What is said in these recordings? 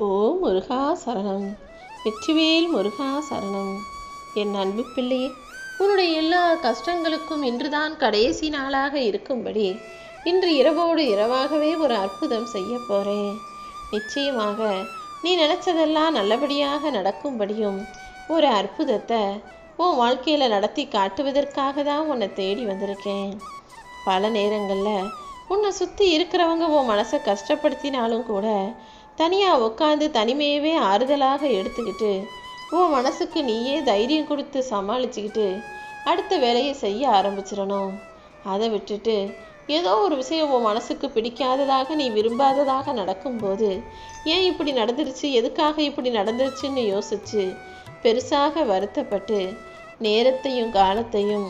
ஓ முருகா சரணம். வெற்றிவேல் முருகா சரணம். என் அன்பு பிள்ளையே, உன்னுடைய எல்லா கஷ்டங்களுக்கும் இன்றுதான் கடைசி நாளாக இருக்கும்படி இன்று இரவோடு இரவாகவே ஒரு அற்புதம் செய்ய போகிறேன். நிச்சயமாக நீ நினச்சதெல்லாம் நல்லபடியாக நடக்கும்படியும் ஒரு அற்புதத்தை உன் வாழ்க்கையில் நடத்தி காட்டுவதற்காக தான் உன்னை தேடி வந்திருக்கேன். பல நேரங்களில் உன்னை சுற்றி இருக்கிறவங்க உன் மனசை கஷ்டப்படுத்தினாலும் கூட தனியாக உட்காந்து தனிமையவே ஆறுதலாக எடுத்துக்கிட்டு உன் மனசுக்கு நீயே தைரியம் கொடுத்து சமாளிச்சுக்கிட்டு அடுத்த வேலையை செய்ய ஆரம்பிச்சிடணும். அதை விட்டுட்டு ஏதோ ஒரு விஷயம் உன் மனசுக்கு பிடிக்காததாக நீ விரும்பாததாக நடக்கும்போது ஏன் இப்படி நடந்துருச்சு, எதுக்காக இப்படி நடந்துருச்சுன்னு யோசிச்சு பெருசாக வருத்தப்பட்டு நேரத்தையும் காலத்தையும்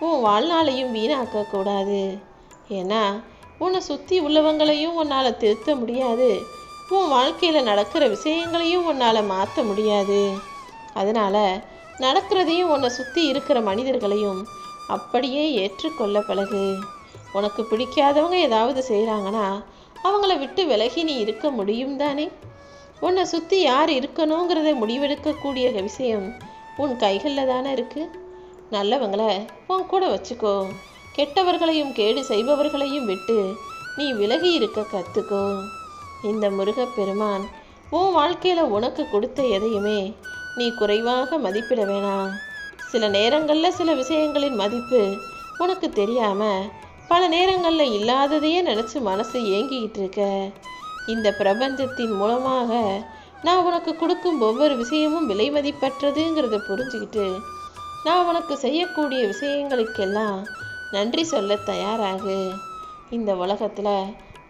உன் வாழ்நாளையும் வீணாக்கக்கூடாது. ஏன்னா உன்னை சுற்றி உள்ளவங்களையும் உன்னால் திருத்த முடியாது, உன் வாழ்க்கையில் நடக்கிற விஷயங்களையும் உன்னால் மாற்ற முடியாது. அதனால் நடக்கிறதையும் உன்னை சுற்றி இருக்கிற மனிதர்களையும் அப்படியே ஏற்றுக்கொள்ள பழகு. உனக்கு பிடிக்காதவங்க ஏதாவது செய்கிறாங்கன்னா அவங்கள விட்டு விலகி நீ இருக்க முடியும் தானே. உன்னை சுற்றி யார் இருக்கணுங்கிறத முடிவெடுக்கக்கூடிய விஷயம் உன் கைகளில் தானே இருக்குது. நல்லவங்களை உன் கூட வச்சுக்கோ, கெட்டவர்களையும் கேடு செய்பவர்களையும் விட்டு நீ விலகி இருக்க கற்றுக்கோ. இந்த முருகப்பெருமான் உன் வாழ்க்கையில் உனக்கு கொடுத்த எதையுமே நீ குறைவாக மதிப்பிட வேணாம். சில நேரங்களில் சில விஷயங்களின் மதிப்பு உனக்கு தெரியாமல் பல நேரங்களில் இல்லாததையே நினச்சி மனசு ஏங்கிக்கிட்டு இருக்க. இந்த பிரபஞ்சத்தின் மூலமாக நான் உனக்கு கொடுக்கும் ஒவ்வொரு விஷயமும் விலை மதிப்பற்றதுங்கிறத புரிஞ்சுக்கிட்டு நான் உனக்கு செய்யக்கூடிய விஷயங்களுக்கெல்லாம் நன்றி சொல்ல தயாராகு. இந்த உலகத்தில்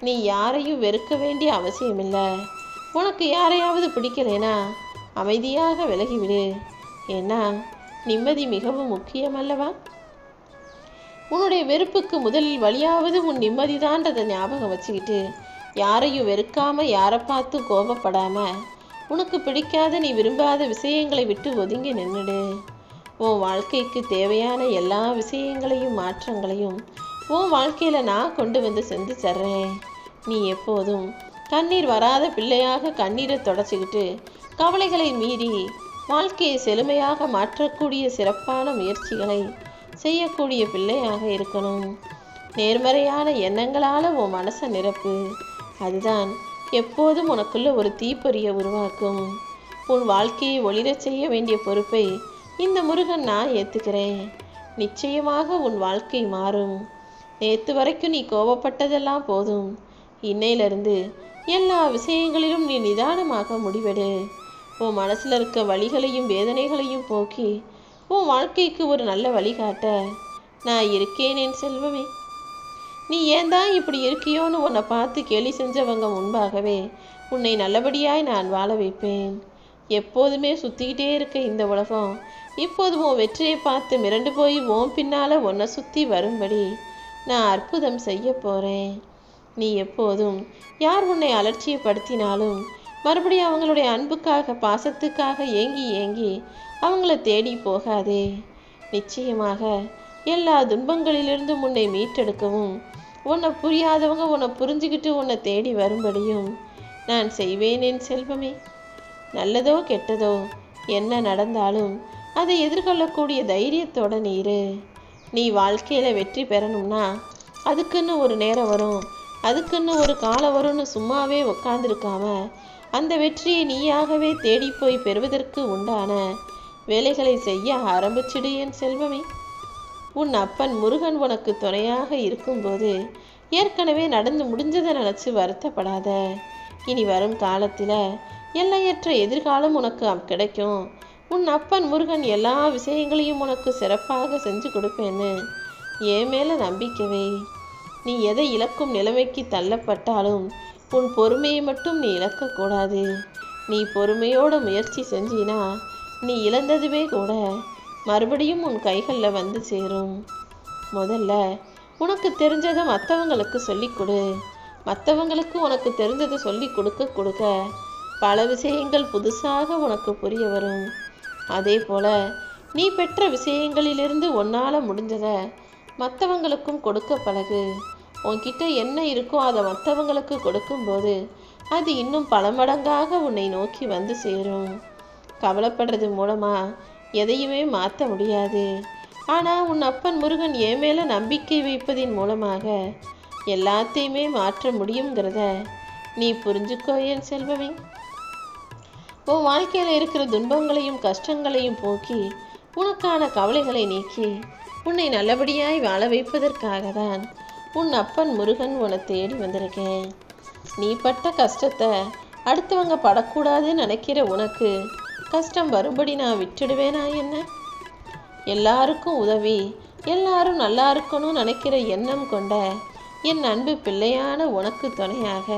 நீ யாரையும் வெறுக்க வேண்டிய அவசியமில்லை. உனக்கு யாரையாவது பிடிக்கலைனா அமைதியாக விலகிவிடு. ஏன்னா நிம்மதி மிகவும் முக்கியமல்லவா. உன்னுடைய வெறுப்புக்கு முதலில் வழியாவது உன் நிம்மதிதான்றதை ஞாபகம் வச்சுக்கிட்டு யாரையும் வெறுக்காமல் யாரை பார்த்தும் கோபப்படாமல் உனக்கு பிடிக்காத நீ விரும்பாத விஷயங்களை விட்டு ஒதுங்கி நின்றுடு. உன் வாழ்க்கைக்கு தேவையான எல்லா விஷயங்களையும் மாற்றங்களையும் உன் வாழ்க்கையில் நான் கொண்டு வந்து செஞ்சு தர்றேன். நீ எப்போதும் கண்ணீர் வராத பிள்ளையாக கண்ணீரை தொடச்சிக்கிட்டு கவலைகளை மீறி வாழ்க்கையை செழுமையாக மாற்றக்கூடிய சிறப்பான முயற்சிகளை செய்யக்கூடிய பிள்ளையாக இருக்கணும். நேர்மறையான எண்ணங்களால் உன் மனசை நிரப்பு. அதுதான் எப்போதும் உனக்குள்ள ஒரு தீப்பொறியை உருவாக்கும். உன் வாழ்க்கையை ஒளிரச் செய்ய வேண்டிய பொறுப்பை இந்த முருகன் நான் ஏற்றுக்கிறேன். நிச்சயமாக உன் வாழ்க்கை மாறும். நேற்று வரைக்கும் நீ கோபப்பட்டதெல்லாம் போதும். இன்னையிலிருந்து எல்லா விஷயங்களிலும் நீ நிதானமாக முடிவெடு. உன் மனசில் இருக்க வலிகளையும் வேதனைகளையும் போக்கி உன் வாழ்க்கைக்கு ஒரு நல்ல வழிகாட்ட நான் இருக்கேன் என் செல்வமே. நீ ஏன் தான் இப்படி இருக்கியோன்னு உன்னை பார்த்து கேலி செஞ்சவங்க முன்பாகவே உன்னை நல்லபடியாய் நான் வாழ வைப்பேன். எப்போதுமே சுற்றிக்கிட்டே இருக்க இந்த உலகம் இப்போது உன் வெற்றியை பார்த்து மிரண்டு போய் உன் பின்னால் உன்னை சுற்றி வரும்படி நான் அற்புதம் செய்ய போகிறேன். நீ எப்போதும் யார் உன்னை அலட்சியப்படுத்தினாலும் மறுபடியும் அவங்களுடைய அன்புக்காக பாசத்துக்காக ஏங்கி ஏங்கி அவங்கள தேடி போகாதே. நிச்சயமாக எல்லா துன்பங்களிலிருந்தும் உன்னை மீட்டெடுக்கவும் உன்னை புரியாதவங்க உன்னை புரிஞ்சுக்கிட்டு உன்னை தேடி வரும்படியும் நான் செய்வேன் என் செல்வமே. நல்லதோ கெட்டதோ என்ன நடந்தாலும் அதை எதிர்கொள்ளக்கூடிய தைரியத்தோட நீரு. நீ வாழ்க்கையில் வெற்றி பெறணும்னா அதுக்குன்னு ஒரு நேரம் வரும், அதுக்குன்னு ஒரு காலம் வரும்னு சும்மாவே உட்காந்துருக்காம அந்த வெற்றியை நீயாகவே தேடி போய் பெறுவதற்கு உண்டான வேலைகளை செய்ய ஆரம்பிச்சிடு என் செல்வமே. உன் அப்பன் முருகன் உனக்கு துணையாக இருக்கும்போது ஏற்கனவே நடந்து முடிஞ்சதை நினச்சி வருத்தப்படாத. இனி வரும் காலத்தில் எல்லையற்ற எதிர்காலம் உனக்கு கிடைக்கும். உன் அப்பன் முருகன் எல்லா விஷயங்களையும் உனக்கு சிறப்பாக செஞ்சு கொடுப்பேன்னு என் மேலே நம்பிக்கவே. நீ எதை இழக்கும் நிலைமைக்கு தள்ளப்பட்டாலும் உன் பொறுமையை மட்டும் நீ இழக்கக்கூடாது. நீ பொறுமையோட முயற்சி செஞ்சினா நீ இழந்ததுவே கூட மறுபடியும் உன் கைகளில் வந்து சேரும். முதல்ல உனக்கு தெரிஞ்சதை மற்றவங்களுக்கு சொல்லிக் கொடு. மற்றவங்களுக்கு உனக்கு தெரிஞ்சதை சொல்லி கொடுக்க பல விஷயங்கள் புதுசாக உனக்கு புரிய வரும். அதே போல் நீ பெற்ற விஷயங்களிலிருந்து உன்னால் முடிஞ்சதை மற்றவங்களுக்கும் கொடுக்க பழகு. உன்கிட்ட என்ன இருக்கோ அதை மற்றவங்களுக்கு கொடுக்கும்போது அது இன்னும் பல மடங்காக உன்னை நோக்கி வந்து சேரும். கவலைப்படுறது மூலமா எதையுமே மாற்ற முடியாது. ஆனால் உன் அப்பன் முருகன் என் மேலே நம்பிக்கை வைப்பதின் மூலமாக எல்லாத்தையுமே மாற்ற முடியுங்கிறத நீ புரிஞ்சுக்கோ என் செல்வமே. உன் வாழ்க்கையில் இருக்கிற துன்பங்களையும் கஷ்டங்களையும் போக்கி உனக்கான கவலைகளை நீக்கி உன்னை நல்லபடியாய் வாழ வைப்பதற்காக தான் உன் அப்பன் முருகன் உன்னை தேடி வந்திருக்கேன். நீ பட்ட கஷ்டத்தை அடுத்தவங்க படக்கூடாதுன்னு நினைக்கிற உனக்கு கஷ்டம் வரும்படி நான் விட்டுடுவேனா என்ன? எல்லாருக்கும் உதவி, எல்லாரும் நல்லா இருக்கணும்னு நினைக்கிற எண்ணம் கொண்ட என் அன்பு பிள்ளையான உனக்கு துணையாக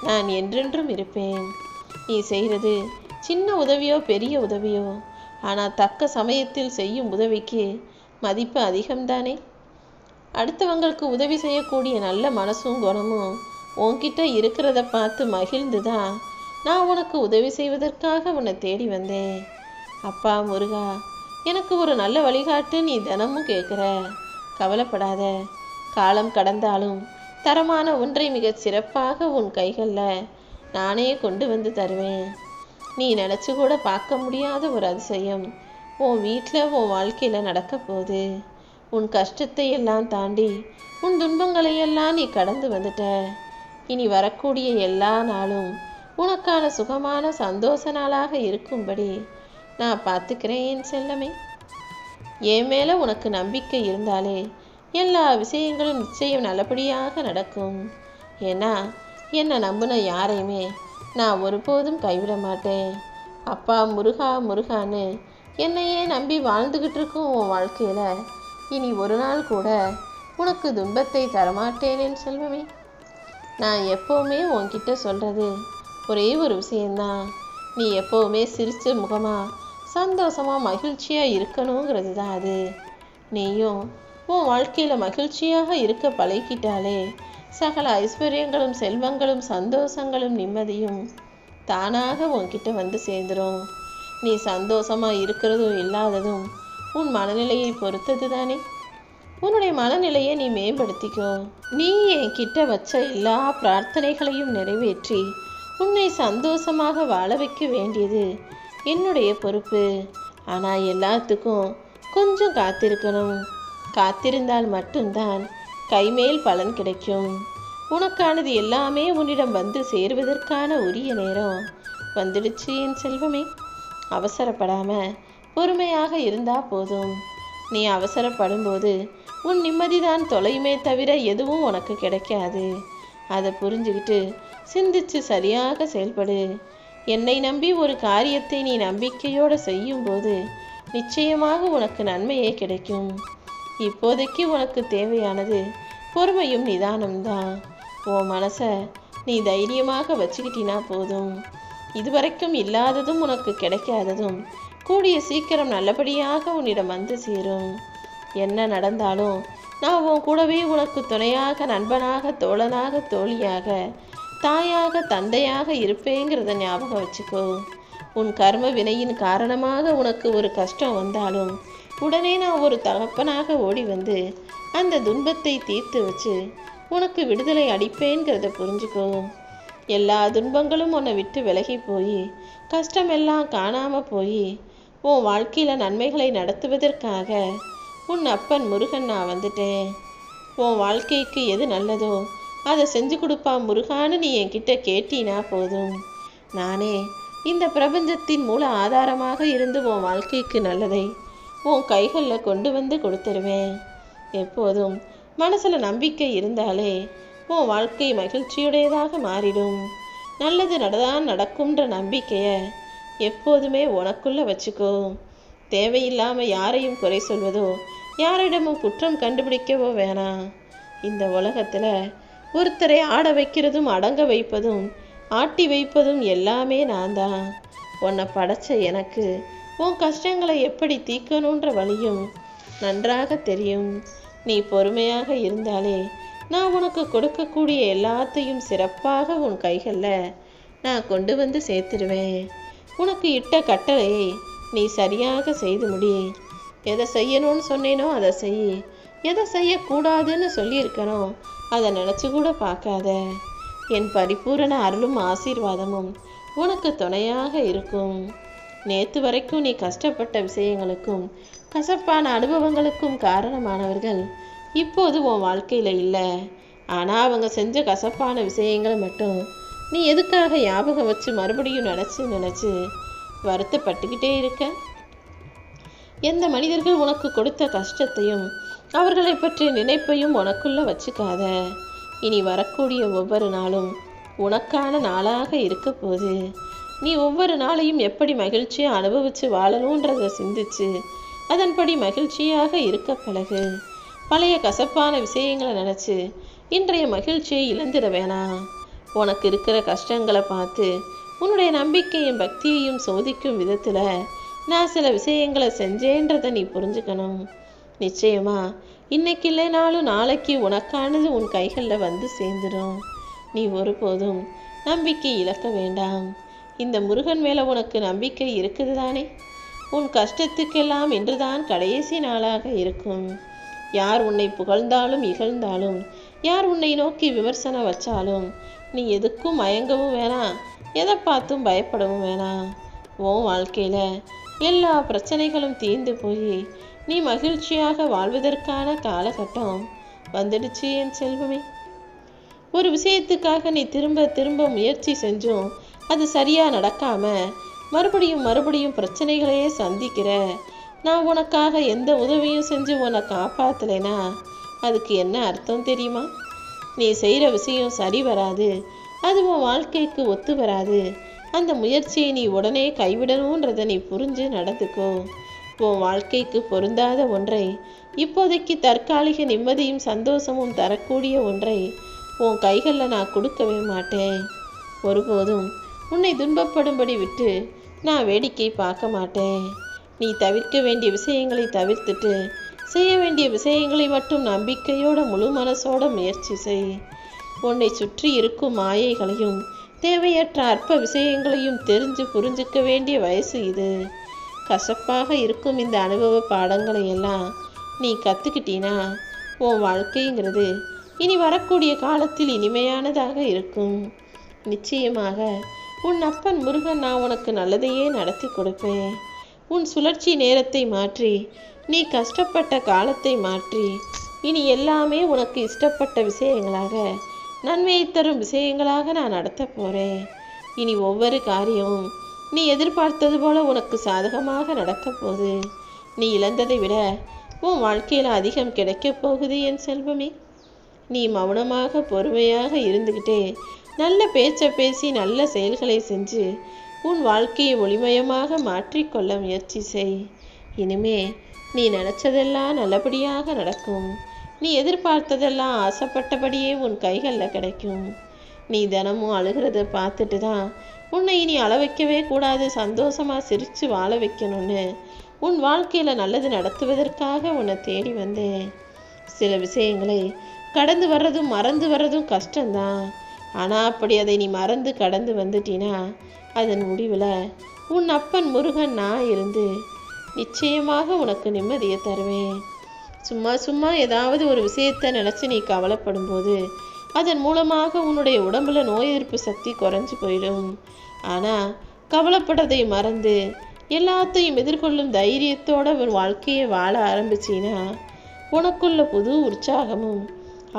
நான் என்றென்றும் இருப்பேன். நீ செய்கிறது சின்ன உதவியோ பெரிய உதவியோ, ஆனால் தக்க சமயத்தில் செய்யும் உதவிக்கு மதிப்பு அதிகம்தானே. அடுத்தவங்களுக்கு உதவி செய்யக்கூடிய நல்ல மனசும் குணமும் உன்கிட்ட இருக்கிறத பார்த்து மகிழ்ந்து தான் நான் உனக்கு உதவி செய்வதற்காக உன்னை தேடி வந்தேன். அப்பா முருகா, எனக்கு ஒரு நல்ல வழிகாட்டு நீ தினமும் கேட்குற. கவலைப்படாத, காலம் கடந்தாலும் தரமான ஒன்றை மிக சிறப்பாக உன் கைகளில் நானே கொண்டு வந்து தருவேன். நீ நினச்சி கூட பார்க்க முடியாத ஒரு அதிசயம் உன் வீட்டில் உன் வாழ்க்கையில் நடக்க போகுது. உன் கஷ்டத்தை எல்லாம் தாண்டி உன் துன்பங்களையெல்லாம் நீ கடந்து வந்துட்ட. இனி வரக்கூடிய எல்லா நாளும் உனக்கான சுகமான சந்தோஷ நாளாக இருக்கும்படி நான் பார்த்துக்கிறேன் என் செல்லமே. என் மேலே உனக்கு நம்பிக்கை இருந்தாலே எல்லா விஷயங்களும் நிச்சயம் நல்லபடியாக நடக்கும். ஏன்னா என்னை நம்பின யாரையுமே நான் ஒருபோதும் கைவிட மாட்டேன். அப்பா முருகா முருகான்னு என்னையே நம்பி வாழ்ந்துக்கிட்டு இருக்கும் உன் வாழ்க்கையில் இனி ஒரு நாள் கூட உனக்கு துன்பத்தை தரமாட்டேன் என் செல்வமே. நான் எப்போவுமே உன்கிட்ட சொல்கிறது ஒரே ஒரு விஷயந்தான். நீ எப்போவுமே சிரிச்ச முகமாக சந்தோஷமாக மகிழ்ச்சியாக இருக்கணுங்கிறது தான் அது. நீயும் உன் வாழ்க்கையில் மகிழ்ச்சியாக இருக்க பழகிட்டாலே சகல ஐஸ்வர்யங்களும் செல்வங்களும் சந்தோஷங்களும் நிம்மதியும் தானாக உன்கிட்ட வந்து சேர்ந்துடும். நீ சந்தோஷமாக இருக்கிறதும் இல்லாததும் உன் மனநிலையை பொறுத்தது தானே. உன்னுடைய மனநிலையை நீ மேம்படுத்திக்கோ. நீ என்கிட்ட வச்ச எல்லா பிரார்த்தனைகளையும் நிறைவேற்றி உன்னை சந்தோஷமாக வாழ வைக்க வேண்டியது என்னுடைய பொறுப்பு. ஆனால் எல்லாத்துக்கும் கொஞ்சம் காத்திருக்கணும். காத்திருந்தால் மட்டும்தான் கைமேல் பலன் கிடைக்கும். உனக்கானது எல்லாமே உன்னிடம் வந்து சேருவதற்கான உரிய நேரம் வந்துடுச்சு என் செல்வமே. அவசரப்படாமல் பொறுமையாக இருந்தால் போதும். நீ அவசரப்படும்போது உன் நிம்மதிதான் தொலையுமே தவிர எதுவும் உனக்கு கிடைக்காது. அதை புரிஞ்சுக்கிட்டு சிந்திச்சு சரியாக செயல்படு. என்னை நம்பி ஒரு காரியத்தை நீ நம்பிக்கையோடு செய்யும்போது நிச்சயமாக உனக்கு நன்மையே கிடைக்கும். இப்போதைக்கு உனக்கு தேவையானது பொறுமையும் நிதானம்தான். உன் மனசை நீ தைரியமாக வச்சுக்கிட்டினா போதும். இதுவரைக்கும் இல்லாததும் உனக்கு கிடைக்காததும் கூடிய சீக்கிரம் நல்லபடியாக உன்னிடம் வந்து சேரும். என்ன நடந்தாலும் நான் உன் கூடவே உனக்கு துணையாக, நண்பனாக, தோழனாக, தோழியாக, தாயாக, தந்தையாக இருப்பேங்கிறத ஞாபகம் வச்சுக்கோ. உன் கர்ம வினையின் காரணமாக உனக்கு ஒரு கஷ்டம் வந்தாலும் உடனே நான் ஒரு தகப்பனாக ஓடி வந்து அந்த துன்பத்தை தீர்த்து வச்சு உனக்கு விடுதலை அளிப்பேங்கிறத புரிஞ்சுக்கோ. எல்லா துன்பங்களும் உன்னை விட்டு விலகி போய் கஷ்டமெல்லாம் காணாமல் போய் உன் வாழ்க்கையில் நன்மைகளை நடத்துவதற்காக உன் அப்பன் முருகன் நான் வந்துட்டேன். உன் வாழ்க்கைக்கு எது நல்லதோ அதை செஞ்சு கொடுப்பா முருகான்னு நீ என்கிட்ட கேட்டினா போதும். நானே இந்த பிரபஞ்சத்தின் மூல ஆதாரமாக இருந்து உன் வாழ்க்கைக்கு நல்லதை உன் கைகளில் கொண்டு வந்து கொடுத்துருவேன். எப்போதும் மனசில் நம்பிக்கை இருந்தாலே உன் வாழ்க்கை மகிழ்ச்சியுடையதாக மாறிடும். நல்லது நடக்கும்ன்ற நம்பிக்கையை எப்போதுமே உனக்குள்ளே வச்சுக்கோ. தேவையில்லாமல் யாரையும் குறை சொல்வதோ யாரிடமும் குற்றம் கண்டுபிடிக்கவோ வேணாம். இந்த உலகத்தில் ஒருத்தரை ஆட வைக்கிறதும் அடங்க வைப்பதும் ஆட்டி வைப்பதும் எல்லாமே நான் தான். உன்னை படைச்ச எனக்கு உன் கஷ்டங்களை எப்படி தீர்க்கணுன்ற வழியும் நன்றாக தெரியும். நீ பொறுமையாக இருந்தாலே நான் உனக்கு கொடுக்கக்கூடிய எல்லாத்தையும் சிறப்பாக உன் கைகளில் நான் கொண்டு வந்து சேர்த்துடுவேன். உனக்கு இட்ட கட்டளையை நீ சரியாக செய்து முடி. எதை செய்யணும்னு சொன்னேனோ அதை செய். எதை செய்யக்கூடாதுன்னு சொல்லியிருக்கணும் அதை நினச்சி கூட பார்க்காத. என் பரிபூரண அருளும் ஆசீர்வாதமும் உனக்கு துணையாக இருக்கும். நேற்று வரைக்கும் நீ கஷ்டப்பட்ட விஷயங்களுக்கும் கசப்பான அனுபவங்களுக்கும் காரணமானவர்கள் இப்போது உன் வாழ்க்கையில் இல்லை. ஆனால் அவங்க செஞ்ச கசப்பான விஷயங்களை மட்டும் நீ எதுக்காக ஞாபகம் வச்சு மறுபடியும் நினச்சி வருத்தப்பட்டுக்கிட்டே இருக்க? எந்த மனிதர்கள் உனக்கு கொடுத்த கஷ்டத்தையும் அவர்களை பற்றிய நினைப்பையும் உனக்குள்ள வச்சுக்காத. இனி வரக்கூடிய ஒவ்வொரு நாளும் உனக்கான நாளாக இருக்க போது நீ ஒவ்வொரு நாளையும் எப்படி மகிழ்ச்சியாக அனுபவித்து வாழணுன்றதை சிந்திச்சு அதன்படி மகிழ்ச்சியாக இருக்க பழகு. பழைய கசப்பான விஷயங்களை நினச்சி இன்றைய மகிழ்ச்சியை இழந்துட வேணாம். உனக்கு இருக்கிற கஷ்டங்களை பார்த்து உன்னுடைய நம்பிக்கையும் பக்தியையும் சோதிக்கும் விதத்தில் நான் சில விஷயங்களை செஞ்சேன்றதை நீ புரிஞ்சுக்கணும். நிச்சயமா இன்னைக்கு இல்லைனாலும் நாளைக்கு உனக்கானது உன் கைகளில் வந்து சேர்ந்துடும். நீ ஒருபோதும் நம்பிக்கை இழக்க வேண்டாம். இந்த முருகன் மேலே உனக்கு நம்பிக்கை இருக்குது தானே? உன் கஷ்டத்துக்கெல்லாம் இன்றுதான் கடைசி நாளாக இருக்கும். யார் உன்னை புகழ்ந்தாலும் இகழ்ந்தாலும், யார் உன்னை நோக்கி விமர்சனம் வச்சாலும் நீ எதுக்கும் மயங்கவும் வேணாம், எதை பார்த்தும் பயப்படவும் வேணாம். உன் வாழ்க்கையில் எல்லா பிரச்சனைகளும் தீர்ந்து போய் நீ மகிழ்ச்சியாக வாழ்வதற்கான காலகட்டம் வந்துடுச்சு என் செல்வமே. ஒரு விஷயத்துக்காக நீ திரும்ப திரும்ப முயற்சி செஞ்சும் அது சரியாக நடக்காமல் மறுபடியும் பிரச்சனைகளையே சந்திக்கிற. நான் உனக்காக எந்த உதவியும் செஞ்சு உன்னை காப்பாற்றலைனா அதுக்கு என்ன அர்த்தம் தெரியுமா? நீ செய்கிற விஷயம் சரி வராது, அது உன் வாழ்க்கைக்கு ஒத்து வராது. அந்த முயற்சியை நீ உடனே கைவிடணுன்றதை நீ புரிஞ்சு நடந்துக்கோ. உன் வாழ்க்கைக்கு பொருந்தாத ஒன்றை, இப்போதைக்கு தற்காலிக நிம்மதியும் சந்தோஷமும் தரக்கூடிய ஒன்றை உன் கைகளில் நான் கொடுக்கவே மாட்டேன். ஒருபோதும் உன்னை துன்பப்படும்படி விட்டு நான் வேடிக்கை பார்க்க மாட்டேன். நீ தவிர்க்க வேண்டிய விஷயங்களை தவிர்த்துட்டு செய்ய வேண்டிய விஷயங்களை மட்டும் நம்பிக்கையோட முழு மனசோட முயற்சி செய். உன்னை சுற்றி இருக்கும் மாயைகளையும் தேவையற்ற அற்ப விஷயங்களையும் தெரிஞ்சு புரிஞ்சுக்க வேண்டிய வயசு இது. கசப்பாக இருக்கும் இந்த அனுபவ பாடங்களை எல்லாம் நீ கற்றுக்கிட்டீனா உன் வாழ்க்கைங்கிறது இனி வரக்கூடிய காலத்தில் இனிமையானதாக இருக்கும். நிச்சயமாக உன் அப்பன் முருகன் நான் உனக்கு நல்லதையே நடத்தி கொடுப்பேன். உன் சுழற்சி நேரத்தை மாற்றி, நீ கஷ்டப்பட்ட காலத்தை மாற்றி, இனி எல்லாமே உனக்கு இஷ்டப்பட்ட விஷயங்களாக, நன்மையை தரும் விஷயங்களாக நான் நடத்த போகிறேன். இனி ஒவ்வொரு காரியமும் நீ எதிர்பார்த்தது போல உனக்கு சாதகமாக நடக்கப் போகுது. நீ இழந்ததை விட உன் வாழ்க்கையில் அதிகம் கிடைக்கப் போகுது என் செல்வமே. நீ மௌனமாக பொறுமையாக இருந்துக்கிட்டே நல்ல பேச்சை பேசி நல்ல செயல்களை செஞ்சு உன் வாழ்க்கையை ஒளிமயமாக மாற்றிக்கொள்ள முயற்சி செய். இனிமே நீ நினச்சதெல்லாம் நல்லபடியாக நடக்கும். நீ எதிர்பார்த்ததெல்லாம் ஆசைப்பட்டபடியே உன் கைகளில் கிடைக்கும். நீ தினமும் அழுகிறத பார்த்துட்டு தான் உன்னை இனி அழ வைக்கவே கூடாது, சந்தோஷமாக சிரித்து வாழ வைக்கணும்னு உன் வாழ்க்கையில் நல்லது நடத்துவதற்காக உன்னை தேடி வந்தேன். சில விஷயங்களை கடந்து வர்றதும் மறந்து வர்றதும் கஷ்டம்தான். ஆனால் அப்படி அதை நீ மறந்து கடந்து வந்துட்டினா அதன் முடிவில் உன் அப்பன் முருகன் நான் இருந்து நிச்சயமாக உனக்கு நிம்மதியை தருவேன். சும்மா ஏதாவது ஒரு விஷயத்தை நினச்சி நீ கவலைப்படும் போது அதன் மூலமாக உன்னுடைய உடம்புல நோய் எதிர்ப்பு சக்தி குறைஞ்சு போயிடும். ஆனால் கவலைப்படதை மறந்து எல்லாத்தையும் எதிர்கொள்ளும் தைரியத்தோட உன் வாழ்க்கையை வாழ ஆரம்பிச்சின்னா உனக்குள்ள புது உற்சாகமும்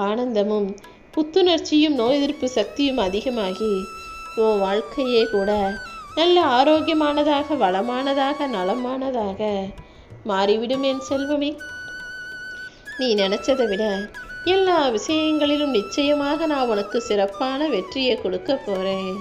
ஆனந்தமும் புத்துணர்ச்சியும் நோய் எதிர்ப்பு சக்தியும் அதிகமாகி உன் வாழ்க்கையே கூட நல்ல ஆரோக்கியமானதாக, வளமானதாக, நலமானதாக மாறிவிடும் என் செல்வமே. நீ நினைச்சதை விட எல்லா விஷயங்களிலும் நிச்சயமாக நான் உனக்கு சிறப்பான வெற்றியை கொடுக்க போறேன்.